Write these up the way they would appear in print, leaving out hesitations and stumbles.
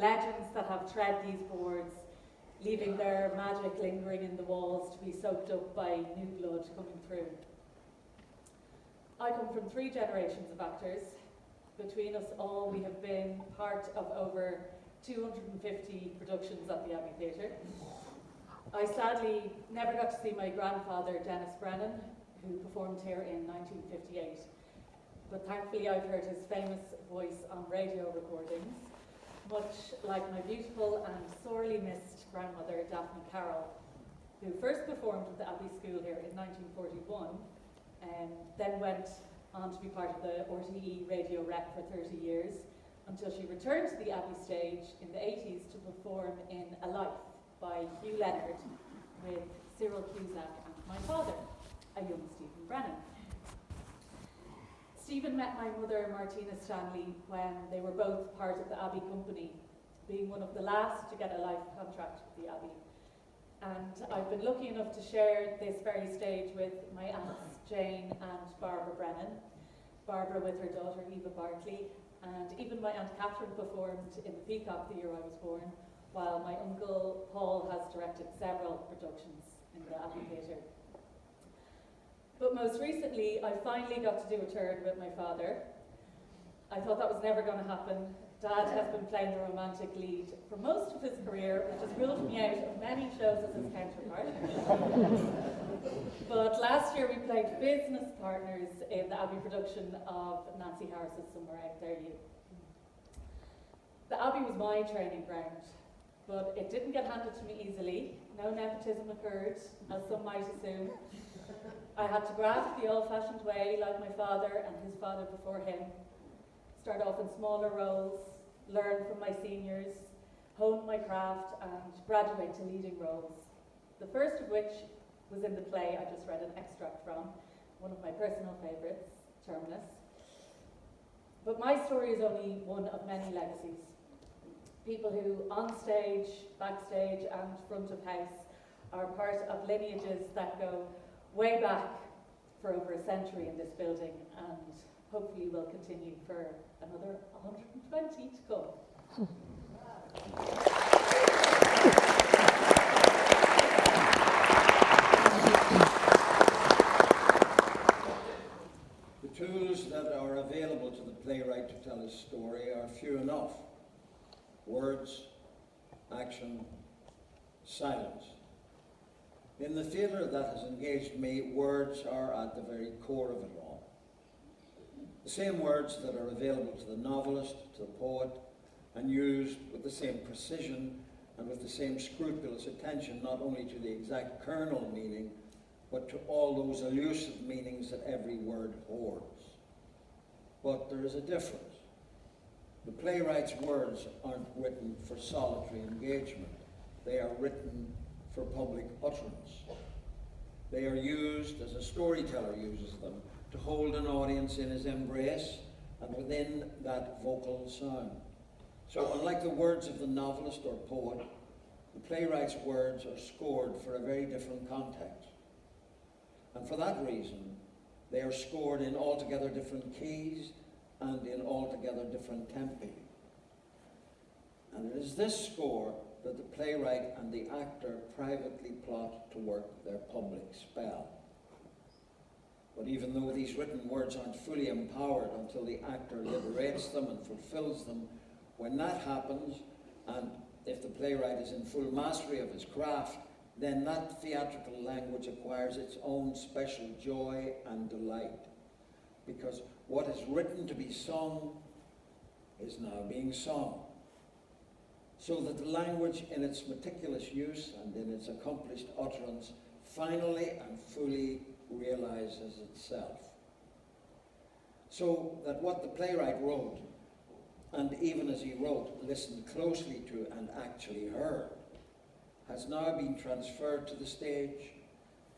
legends that have tread these boards, leaving their magic lingering in the walls to be soaked up by new blood coming through. I come from 3 generations of actors. Between us all, we have been part of over 250 productions at the Abbey Theatre. I sadly never got to see my grandfather, Dennis Brennan, who performed here in 1958. But thankfully I've heard his famous voice on radio recordings, much like my beautiful and sorely missed grandmother, Daphne Carroll, who first performed with the Abbey School here in 1941, and then went on to be part of the RTE radio rep for 30 years, until she returned to the Abbey stage in the 80s to perform in A Life by Hugh Leonard with Cyril Cusack and my father, a young Stephen Brennan. Stephen met my mother, Martina Stanley, when they were both part of the Abbey company, being one of the last to get a life contract with the Abbey. And I've been lucky enough to share this very stage with my aunts Jane and Barbara Brennan, Barbara with her daughter Eva Bartley, and even my Aunt Catherine performed in the Peacock the year I was born, while my uncle Paul has directed several productions in the Abbey Theatre. But most recently, I finally got to do a turn with my father. I thought that was never going to happen. Dad has been playing the romantic lead for most of his career, which has ruled me out of many shows as his counterpart. But last year we played business partners in the Abbey production of Nancy Harris's Somewhere Out There You. The Abbey was my training ground, but it didn't get handed to me easily. No nepotism occurred, as some might assume. I had to graft the old-fashioned way, like my father and his father before him. Start off in smaller roles, learn from my seniors, hone my craft, and graduate to leading roles. The first of which was in the play I just read an extract from, one of my personal favourites, Terminus. But my story is only one of many legacies. People who, on stage, backstage, and front of house, are part of lineages that go way back for over a century in this building, and hopefully will continue for another 120 to come. The tools that are available to the playwright to tell his story are few enough. Words, action, silence. In the theatre that has engaged me, words are at the very core of it all. The same words that are available to the novelist, to the poet, and used with the same precision and with the same scrupulous attention not only to the exact kernel meaning, but to all those elusive meanings that every word holds. But there is a difference. The playwright's words aren't written for solitary engagement. They are written for public utterance. They are used, as a storyteller uses them, to hold an audience in his embrace and within that vocal sound. So unlike the words of the novelist or poet, the playwright's words are scored for a very different context. And for that reason, they are scored in altogether different keys and in altogether different tempi. And it is this score that the playwright and the actor privately plot to work their public spell. But even though these written words aren't fully empowered until the actor liberates them and fulfills them, when that happens, and if the playwright is in full mastery of his craft, then that theatrical language acquires its own special joy and delight. Because what is written to be sung is now being sung. So that the language in its meticulous use and in its accomplished utterance finally and fully realizes itself. So that what the playwright wrote, and even as he wrote, listened closely to and actually heard, has now been transferred to the stage,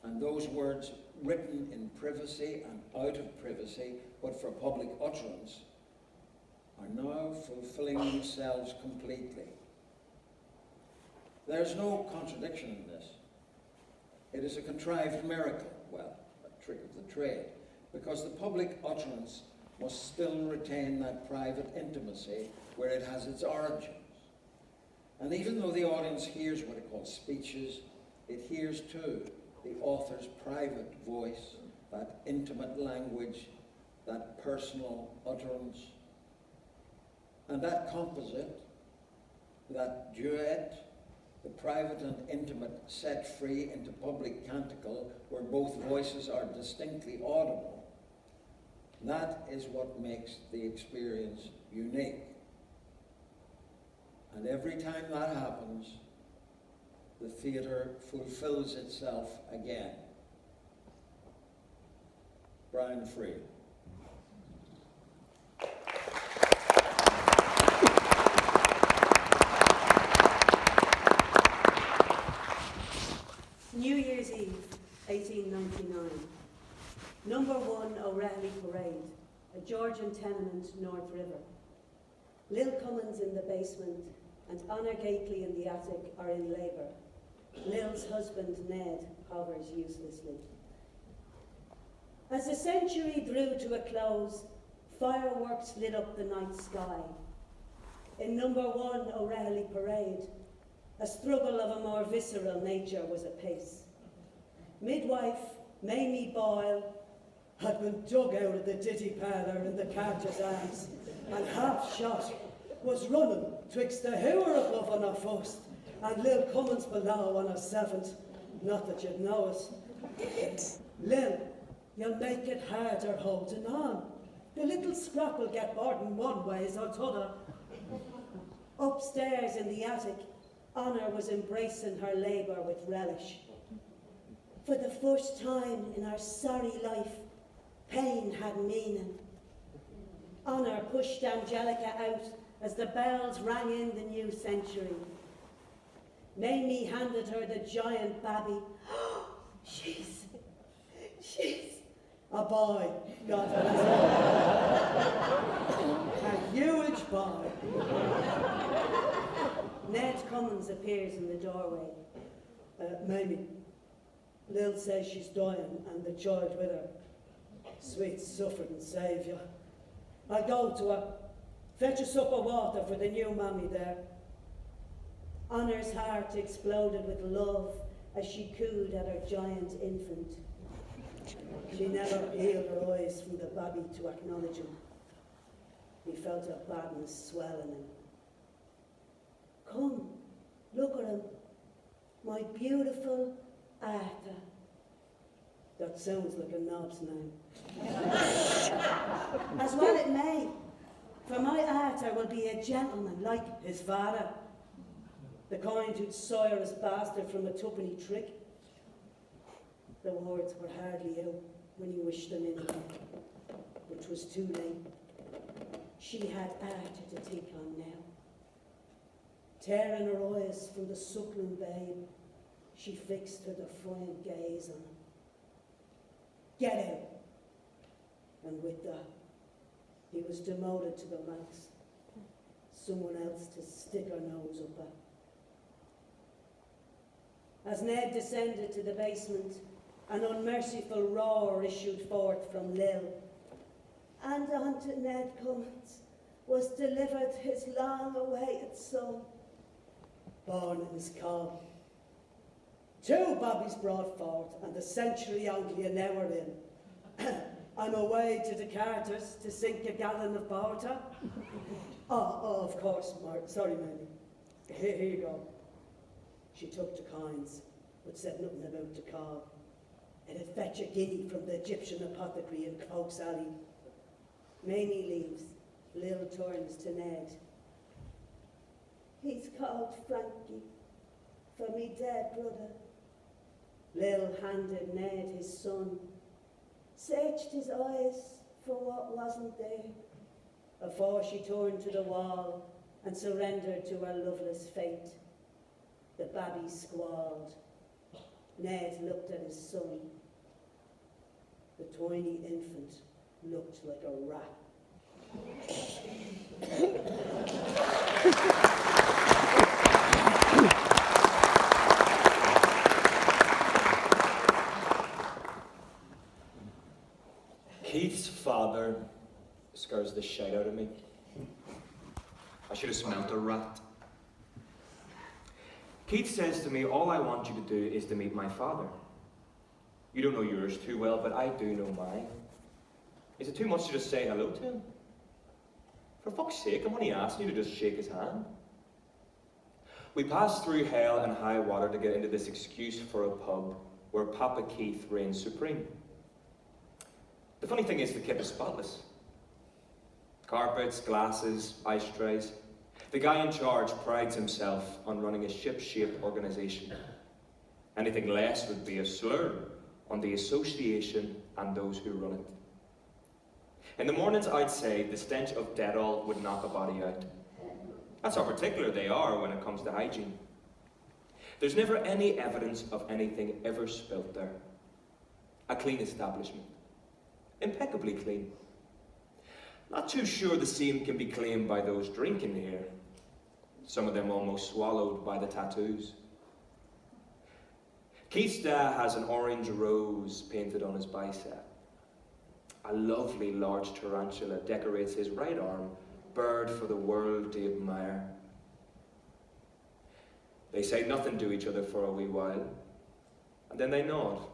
and those words written in privacy and out of privacy, but for public utterance, are now fulfilling themselves completely. There's no contradiction in this. It is a contrived miracle, well, a trick of the trade, because the public utterance must still retain that private intimacy where it has its origins. And even though the audience hears what it calls speeches, it hears too the author's private voice, that intimate language, that personal utterance. And that composite, that duet, the private and intimate set free into public canticle where both voices are distinctly audible, that is what makes the experience unique. And every time that happens, the theatre fulfills itself again. Brian Friel. New Year's Eve, 1899. Number 1 O'Reilly Parade, a Georgian tenement, North River. Lil Cummins in the basement and Honor Gately in the attic are in labour. Lil's husband, Ned, hovers uselessly. As the century drew to a close, fireworks lit up the night sky. In number 1 O'Reilly Parade, a struggle of a more visceral nature was apace. Midwife Mamie Boyle had been dug out of the ditty parlour in the Carter's arms, and half shot was running twixt the hour above on her first and Lil Cummins below on her seventh. Not that you'd know it. Lil, you'll make it harder holding on. The little scrap will get more than one ways or t'other. Upstairs in the attic, Honor was embracing her labour with relish. For the first time in her sorry life, pain had meaning. Honor pushed Angelica out as the bells rang in the new century. Mamie handed her the giant babby. She's a boy, God bless her. A huge boy. Ned Cummins appears in the doorway. Mamie, Lil says she's dying and the child with her. Sweet suffering saviour. I'll go to her. Fetch a sup of water for the new mammy there. Honor's heart exploded with love as she cooed at her giant infant. She never peeled her eyes from the babby to acknowledge him. He felt her badness swell in him. Come, look at him, my beautiful Arthur. That sounds like a knob's name. As well it may, for my Arthur will be a gentleman like his father, the kind who'd sire his bastard from a twopenny trick. The words were hardly out when he wished them in, but 'twas too late. She had Arthur to take on now. Tearing her eyes from the suckling babe, she fixed her defiant gaze on him. Get out! And with that, he was demoted to the ranks. Someone else to stick her nose up at. As Ned descended to the basement, an unmerciful roar issued forth from Lil. And unto Ned Cummins was delivered his long-awaited son, born in his cob. 2 babbies brought forth, and the century only an hour in. I'm away to the Carters to sink a gallon of porter. Oh, of course, Mark. Sorry, Mamie. Here you go. She took the coins, but said nothing about the cob. It'd fetch a guinea from the Egyptian apothecary in Coke's Alley. Mamie leaves. Lil turns to Ned. He's called Frankie, for me dead brother. Lil handed Ned his son, searched his eyes for what wasn't there, before she turned to the wall and surrendered to her loveless fate. The babby squalled. Ned looked at his son. The tiny infant looked like a rat. Keith's father scares the shit out of me. I should have smelt a rat. Keith says to me, all I want you to do is to meet my father. You don't know yours too well, but I do know mine. Is it too much to just say hello to him? For fuck's sake, I'm only asking you to just shake his hand. We passed through hell and high water to get into this excuse for a pub where Papa Keith reigns supreme. The funny thing is, the kip is spotless. Carpets, glasses, ice trays. The guy in charge prides himself on running a ship-shape organisation. Anything less would be a slur on the association and those who run it. In the mornings, I'd say the stench of deadall would knock a body out. That's how particular they are when it comes to hygiene. There's never any evidence of anything ever spilt there. A clean establishment. Impeccably clean. Not too sure the same can be claimed by those drinking here. Some of them almost swallowed by the tattoos. Keith's dad has an orange rose painted on his bicep. A lovely large tarantula decorates his right arm, bird for the world to admire. They say nothing to each other for a wee while, and then they nod.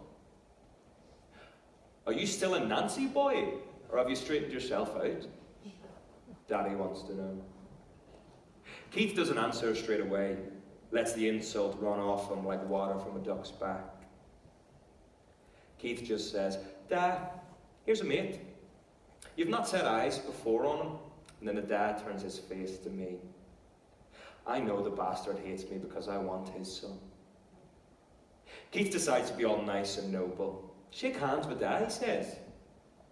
Are you still a Nancy boy, or have you straightened yourself out? Daddy wants to know. Keith doesn't answer straight away, lets the insult run off him like water from a duck's back. Keith just says, Dad, here's a mate. You've not set eyes before on him. And then the dad turns his face to me. I know the bastard hates me because I want his son. Keith decides to be all nice and noble. Shake hands with Dad, he says.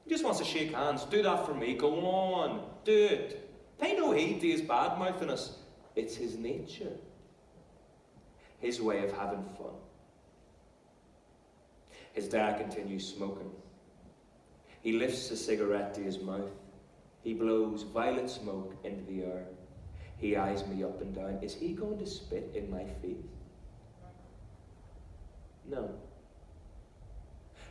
He just wants to shake hands. Do that for me. Go on. Do it. Pay no heed to his bad-mouthiness. It's his nature. His way of having fun. His dad continues smoking. He lifts a cigarette to his mouth. He blows violet smoke into the air. He eyes me up and down. Is he going to spit in my face? No.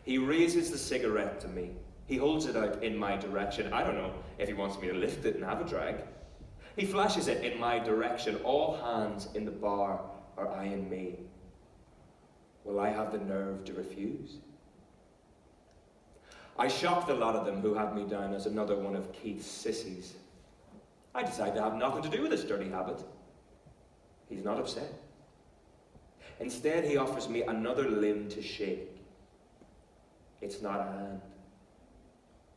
He raises the cigarette to me. He holds it out in my direction. I don't know if he wants me to lift it and have a drag. He flashes it in my direction. All hands in the bar are eyeing me. Will I have the nerve to refuse? I shocked a lot of them who had me down as another one of Keith's sissies. I decided to have nothing to do with this dirty habit. He's not upset. Instead, he offers me another limb to shake. It's not a hand.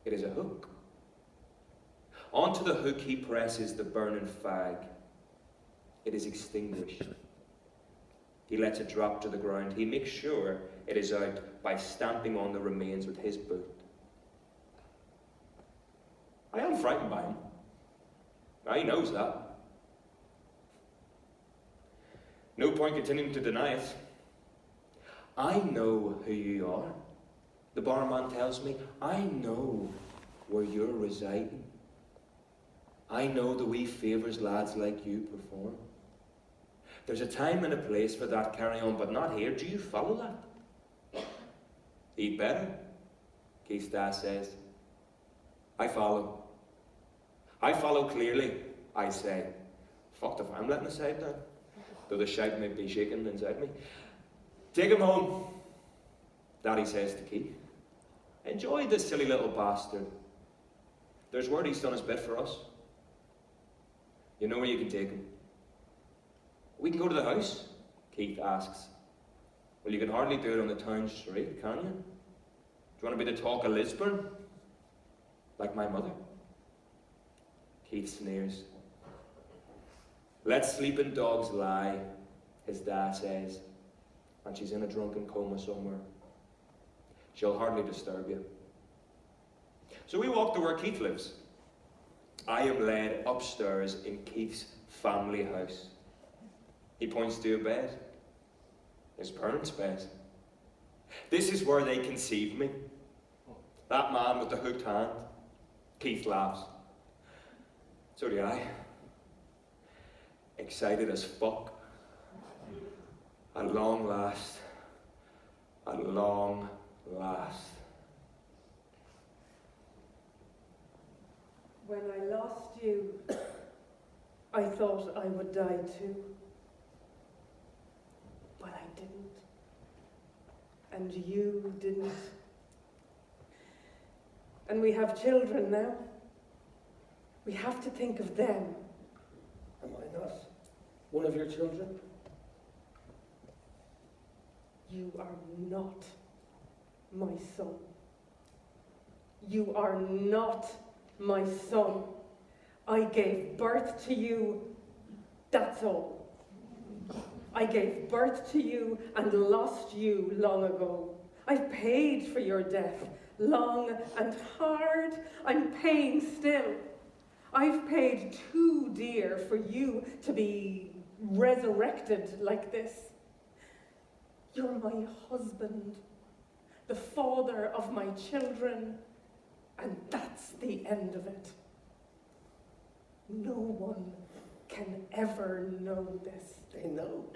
It is a hook. Onto the hook he presses the burning fag. It is extinguished. He lets it drop to the ground. He makes sure it is out by stamping on the remains with his boot. I am frightened by him. He knows that. No point continuing to deny it. I know who you are. The barman tells me, I know where you're residing. I know the wee favours lads like you perform. There's a time and a place for that carry on, but not here. Do you follow that? He'd better, Keith's dad says. I follow. I follow clearly, I say. Fucked if I'm letting the side down, though the shite may be shaking inside me. Take him home, Daddy says to Keith. Enjoy this silly little bastard. There's word he's done his bit for us. You know where you can take him. We can go to the house, Keith asks. Well, you can hardly do it on the town street, can you? Do you want to be the talk of Lisburn? Like my mother? Keith sneers. Let sleeping dogs lie, his dad says, and she's in a drunken coma somewhere. She'll hardly disturb you. So we walk to where Keith lives. I am led upstairs in Keith's family house. He points to a bed. His parents' bed. This is where they conceived me. That man with the hooked hand. Keith laughs. So do I. Excited as fuck. At long last. At long last. When I lost you, I thought I would die too. didn't. And you didn't. And we have children now. We have to think of them. Am I not one of your children? You are not my son. You are not my son. I gave birth to you, that's all. I gave birth to you and lost you long ago. I've paid for your death, long and hard. I'm paying still. I've paid too dear for you to be resurrected like this. You're my husband, the father of my children, and that's the end of it. No one can ever know this. They know.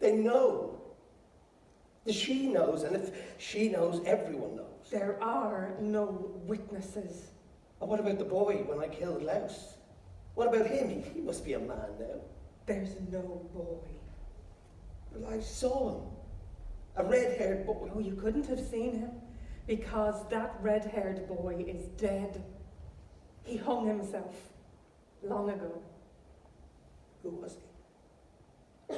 They know. She knows, and if she knows, everyone knows. There are no witnesses. And what about the boy when I killed Louse? What about him? He must be a man now. There's no boy. Well, I saw him. A red-haired boy. Oh, you couldn't have seen him because that red-haired boy is dead. He hung himself long ago. Who was he?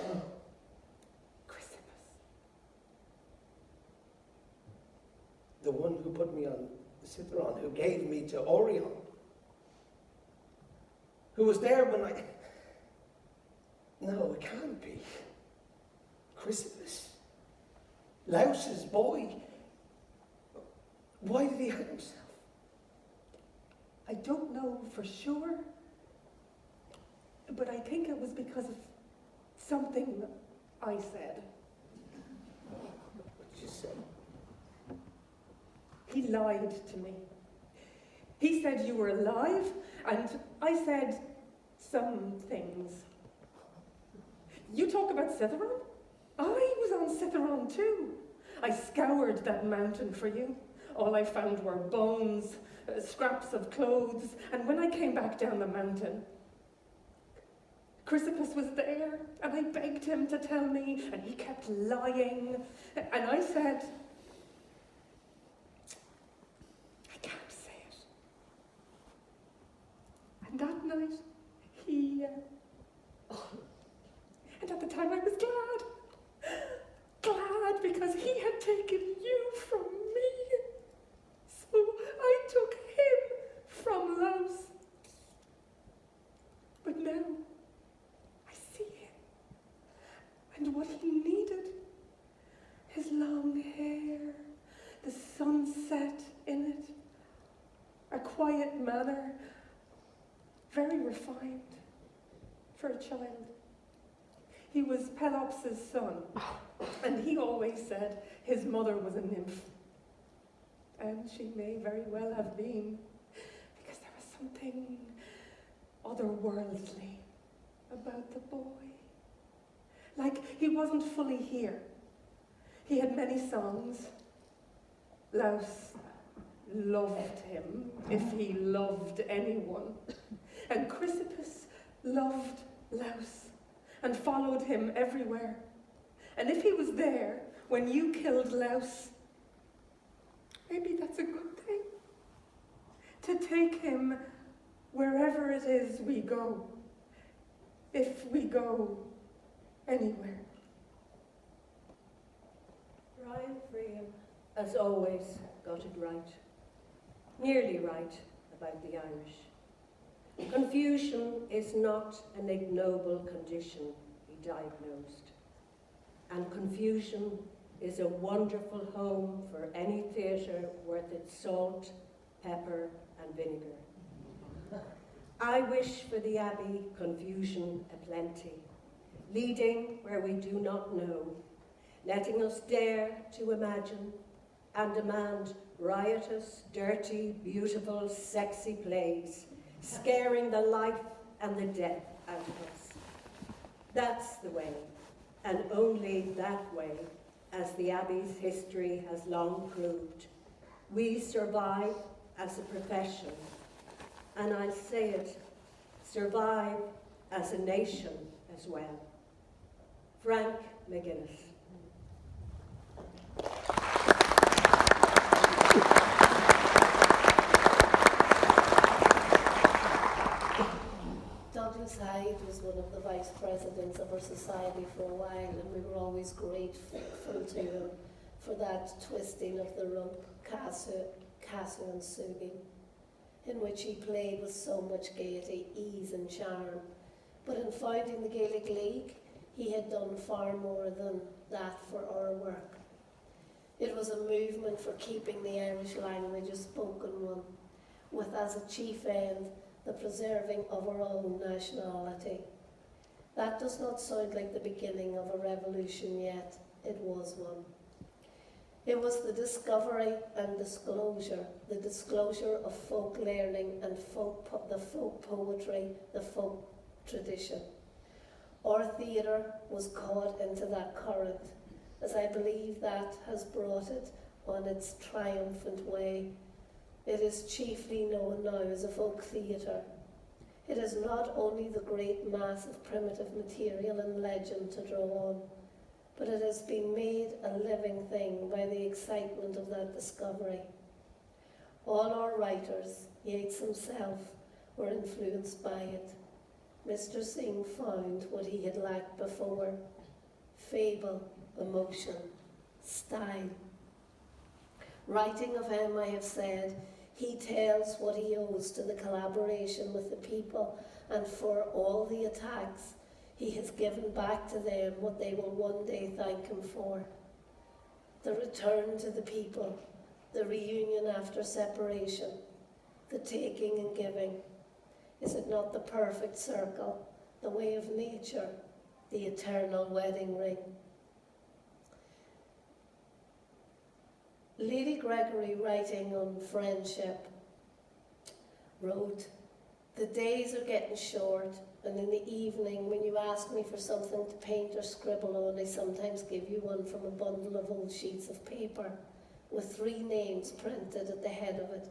Christmas. The one who put me on the Citharon, who gave me to Orion. Who was there when I... No, it can't be. Christmas. Louse's boy. Why did he hang himself? I don't know for sure, but I think it was because of something I said. What did you say? He lied to me. He said you were alive, and I said some things. You talk about Citharon? I was on Citharon too. I scoured that mountain for you. All I found were bones, scraps of clothes, and when I came back down the mountain, Chrysippus was there, and I begged him to tell me, and he kept lying, and I said, I can't say it. And that night, and at the time I was glad because he had taken you from me. So I took him from Louse. But now I see him and what he needed. His long hair, the sunset in it, a quiet manner, very refined for a child. He was Pelops's son, and he always said his mother was a nymph. And she may very well have been, because there was something otherworldly about the boy. Like he wasn't fully here. He had many songs. Louse loved him, if he loved anyone. And Chrysippus loved Louse and followed him everywhere. And if he was there when you killed Louse, maybe that's a good thing. To take him wherever it is we go, if we go anywhere. Brian Friel, as always, got it right. Nearly right about the Irish. Confusion is not an ignoble condition, he diagnosed. And confusion is a wonderful home for any theatre worth its salt, pepper, and vinegar. I wish for the Abbey confusion aplenty, leading where we do not know, letting us dare to imagine and demand riotous, dirty, beautiful, sexy plays, scaring the life and the death out of us. That's the way, and only that way, as the Abbey's history has long proved. We survive as a profession, and I say it, survive as a nation as well. Frank McGuinness. Douglas Hyde was one of the vice presidents of our society for a while, and we were always grateful to him for that twisting of the rope, Casu and Synge, in which he played with so much gaiety, ease and charm. But in founding the Gaelic League, he had done far more than that for our work. It was a movement for keeping the Irish language a spoken one, with as a chief end the preserving of our own nationality. That does not sound like the beginning of a revolution yet. It was one. It was the discovery and disclosure, the disclosure of folk learning and the folk poetry, the folk tradition. Our theatre was caught into that current, as I believe that has brought it on its triumphant way. It is chiefly known now as a folk theatre. It is not only the great mass of primitive material and legend to draw on, but it has been made a living thing by the excitement of that discovery. All our writers, Yeats himself, were influenced by it. Mr. Synge found what he had lacked before: fable, emotion, style. Writing of him, I have said, he tells what he owes to the collaboration with the people, and for all the attacks, he has given back to them what they will one day thank him for. The return to the people, the reunion after separation, the taking and giving. Is it not the perfect circle, the way of nature, the eternal wedding ring? Lady Gregory, writing on friendship, wrote, "The days are getting short, and in the evening when you ask me for something to paint or scribble on, I sometimes give you one from a bundle of old sheets of paper with 3 names printed at the head of it,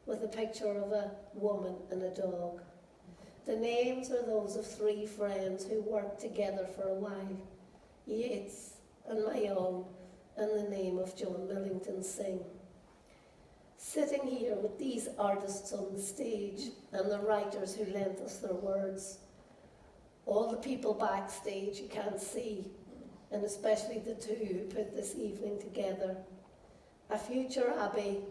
with a picture of a woman and a dog. The names are those of 3 friends who worked together for a while, Yeats and my own, and the name of John Millington Synge. Sitting here with these artists on the stage and the writers who lent us their words, all the people backstage you can't see, and especially the 2 who put this evening together, a future Abbey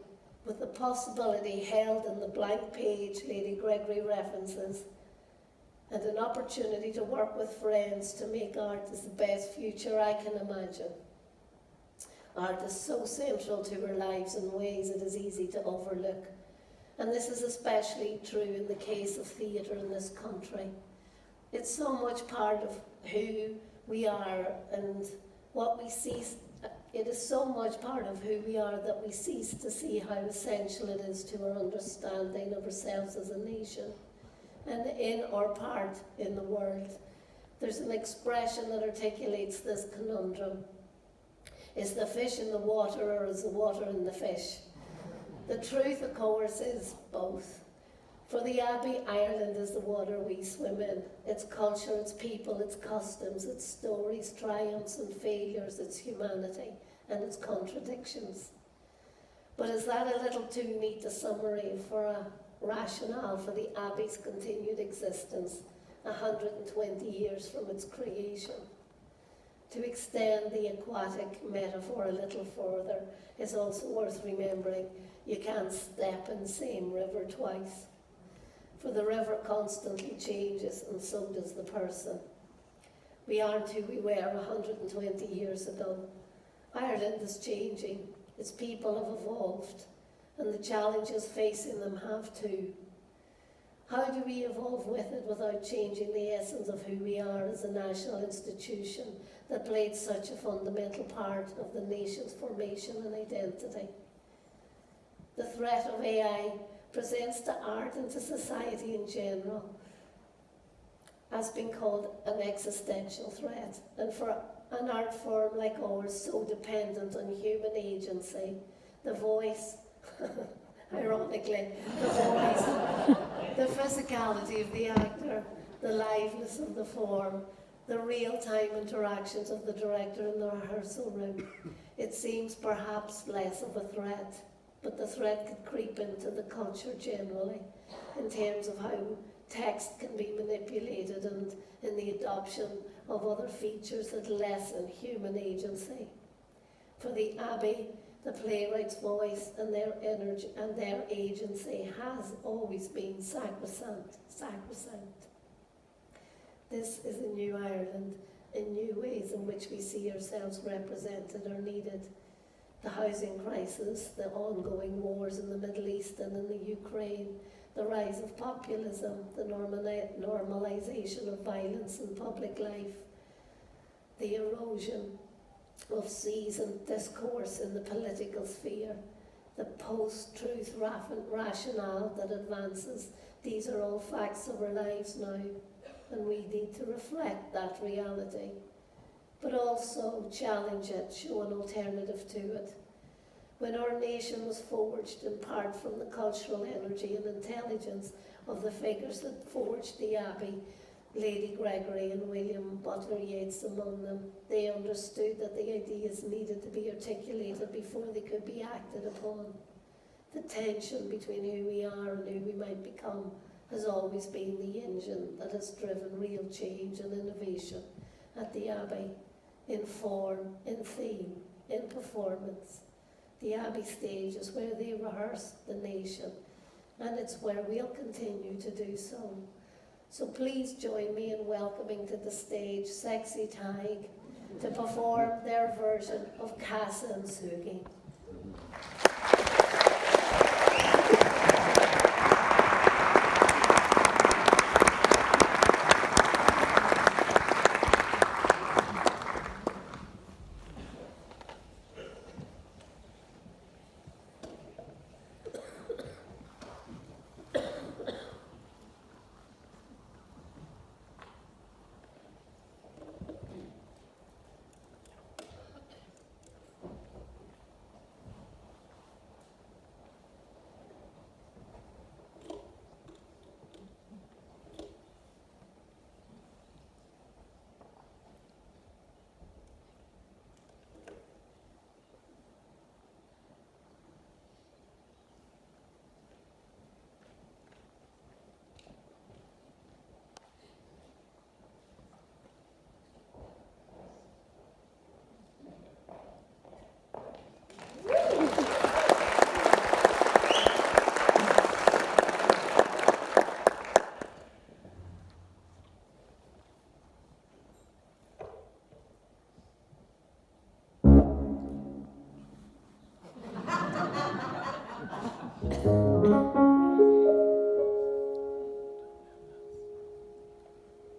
with the possibility held in the blank page Lady Gregory references, and an opportunity to work with friends to make art is the best future I can imagine. Art is so central to our lives in ways it is easy to overlook, and this is especially true in the case of theatre in this country. It's so much part of who we are and what we see. It is so much part of who we are that we cease to see how essential it is to our understanding of ourselves as a nation and in our part in the world. There's an expression that articulates this conundrum. Is the fish in the water, or is the water in the fish? The truth, of course, is both. For the Abbey, Ireland is the water we swim in. Its culture, its people, its customs, its stories, triumphs and failures, its humanity and its contradictions. But is that a little too neat a summary for a rationale for the Abbey's continued existence 120 years from its creation? To extend the aquatic metaphor a little further is also worth remembering you can't step in the same river twice. For the river constantly changes, and so does the person. We aren't who we were 120 years ago. Ireland is changing, its people have evolved, and the challenges facing them have too. How do we evolve with it without changing the essence of who we are as a national institution that played such a fundamental part of the nation's formation and identity? The threat of AI presents to art and to society in general as being called an existential threat, and for an art form like ours so dependent on human agency, the voice, ironically, the voice, the physicality of the actor, the liveness of the form, the real-time interactions of the director in the rehearsal room. It seems perhaps less of a threat, but the threat could creep into the culture generally in terms of how text can be manipulated and in the adoption of other features that lessen human agency. For the Abbey, the playwright's voice and their energy and their agency has always been sacrosanct. This is a new Ireland in new ways in which we see ourselves represented or needed. The housing crisis, the ongoing wars in the Middle East and in the Ukraine, the rise of populism, the normalisation of violence in public life, the erosion of seasoned discourse in the political sphere, the post-truth rationale that advances. These are all facts of our lives now, and we need to reflect that reality, but also challenge it, show an alternative to it. When our nation was forged in part from the cultural energy and intelligence of the figures that forged the Abbey, Lady Gregory and William Butler Yeats among them, they understood that the ideas needed to be articulated before they could be acted upon. The tension between who we are and who we might become has always been the engine that has driven real change and innovation at the Abbey, in form, in theme, in performance. The Abbey stage is where they rehearse the nation, and it's where we'll continue to do so. So please join me in welcoming to the stage Sexy Tig to perform their version of Casa and Synge.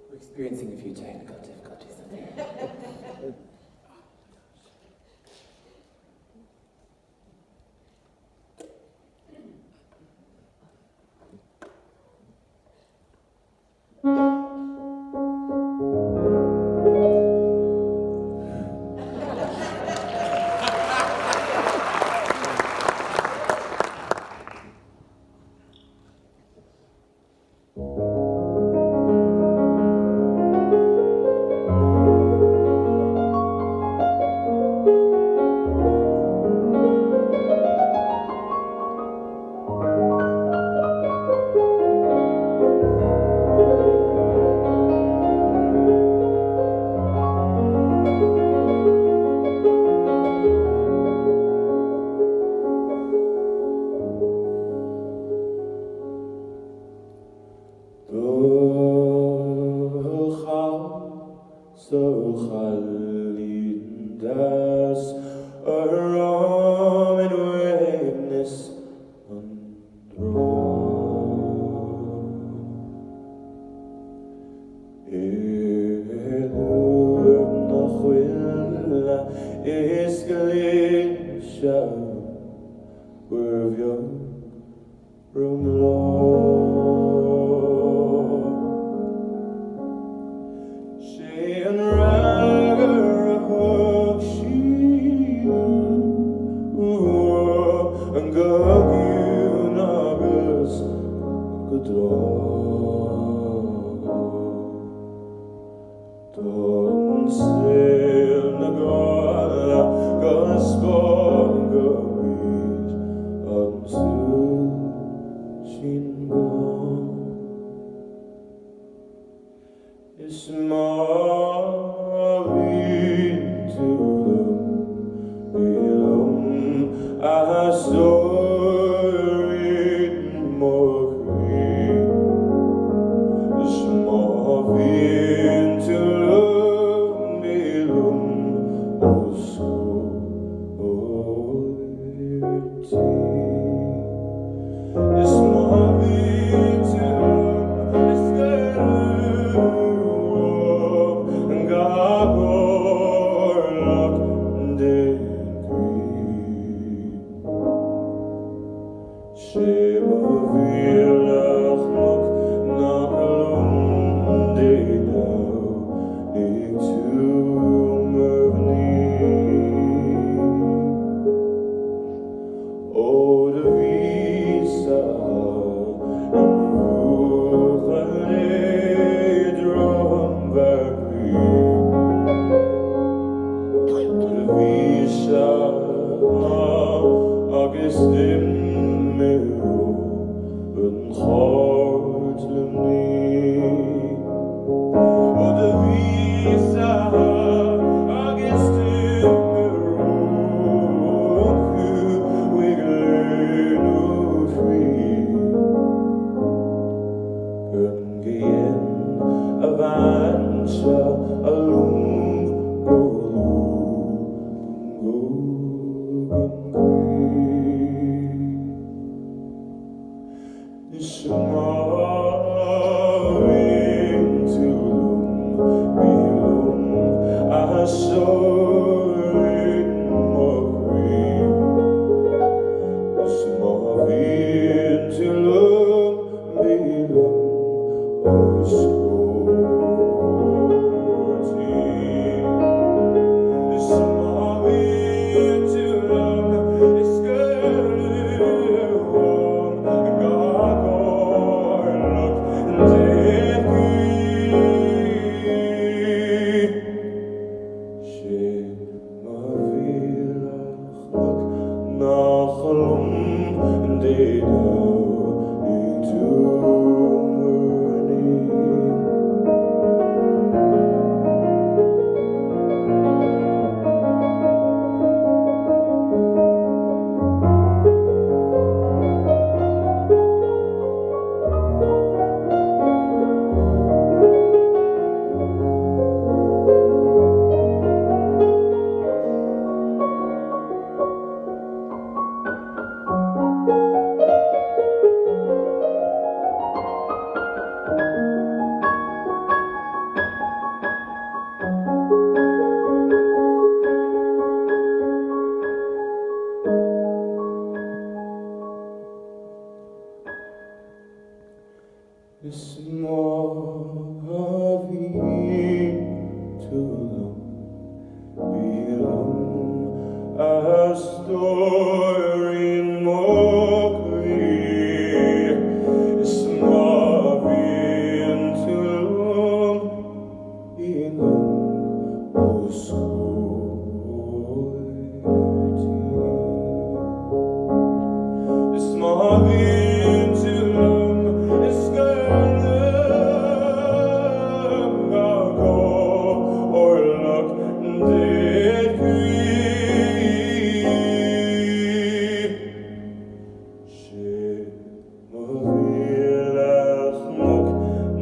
We're experiencing a few technical difficulties, I think.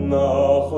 Nach